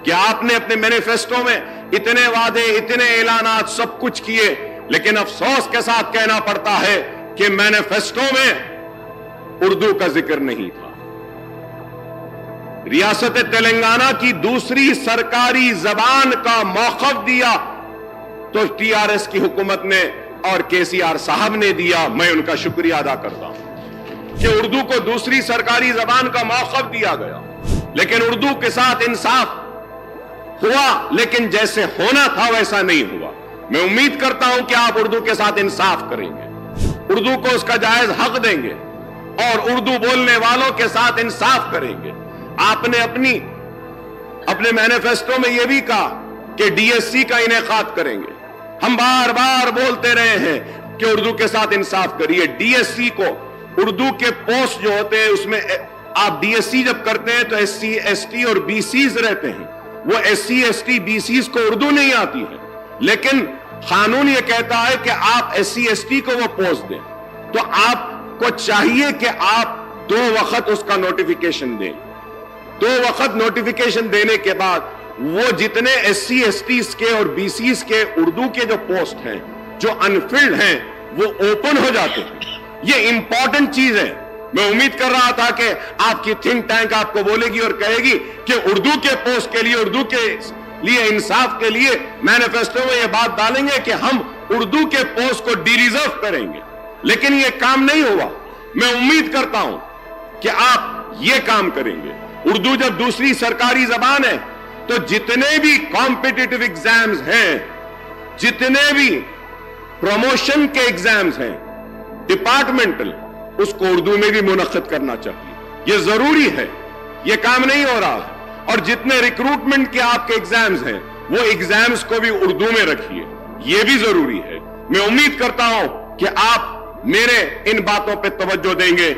کہ آپ نے اپنے مینیفیسٹو میں اتنے وعدے، اتنے اعلانات، سب کچھ کیے، لیکن افسوس کے ساتھ کہنا پڑتا ہے کہ مینیفیسٹو میں اردو کا ذکر نہیں تھا۔ ریاست تلنگانہ کی دوسری سرکاری زبان کا موقف دیا تو ٹی آر ایس کی حکومت نے اور کے سی آر صاحب نے دیا، میں ان کا شکریہ ادا کرتا ہوں کہ اردو کو دوسری سرکاری زبان کا موقف دیا گیا، لیکن اردو کے ساتھ انصاف ہوا، لیکن جیسے ہونا تھا ویسا نہیں ہوا۔ میں امید کرتا ہوں کہ آپ اردو کے ساتھ انصاف کریں گے، اردو کو اس کا جائز حق دیں گے اور اردو بولنے والوں کے ساتھ انصاف کریں گے۔ آپ نے اپنے مینیفیسٹو میں یہ بھی کہا کہ ڈی ایس سی کا انعقاد کریں گے۔ ہم بار بار بولتے رہے ہیں کہ اردو کے ساتھ انصاف کریے۔ ڈی ایس سی کو اردو کے پوسٹ جو ہوتے ہیں اس میں آپ ڈی ایس سی جب کرتے ہیں تو ایس سی ایس ٹی اور بی سیز رہتے ہیں، وہ S C S T BCs کو اردو نہیں آتی ہے، لیکن قانون یہ کہتا ہے کہ آپ ایس سی ایس ٹی کو وہ پوسٹ دیں، تو آپ کو چاہیے کہ آپ 2 وقت اس کا نوٹیفیکیشن دیں۔ 2 وقت نوٹیفیکیشن دینے کے بعد وہ جتنے ایس سی ایس ٹیز کے اور بی سیز کے اردو کے جو پوسٹ ہیں جو انفلڈ ہیں وہ اوپن ہو جاتے ہیں۔ یہ امپورٹنٹ چیز ہے۔ میں امید کر رہا تھا کہ آپ کی تھنک ٹینک آپ کو بولے گی اور کہے گی کہ اردو کے پوسٹ کے لیے، اردو کے لیے انصاف کے لیے مینیفیسٹو میں یہ بات ڈالیں گے کہ ہم اردو کے پوسٹ کو ڈی ریزرو کریں گے، لیکن یہ کام نہیں ہوا۔ میں امید کرتا ہوں کہ آپ یہ کام کریں گے۔ اردو جب دوسری سرکاری زبان ہے تو جتنے بھی کمپٹیٹیو ایگزامز ہیں، جتنے بھی پروموشن کے ایگزامز ہیں ڈپارٹمنٹل، اس کو اردو میں بھی منعقد کرنا چاہیے۔ یہ ضروری ہے، یہ کام نہیں ہو رہا ہے۔ اور جتنے ریکروٹمنٹ کے آپ کے ایگزامز ہیں وہ ایگزامز کو بھی اردو میں رکھیے، یہ بھی ضروری ہے۔ میں امید کرتا ہوں کہ آپ میرے ان باتوں پہ توجہ دیں گے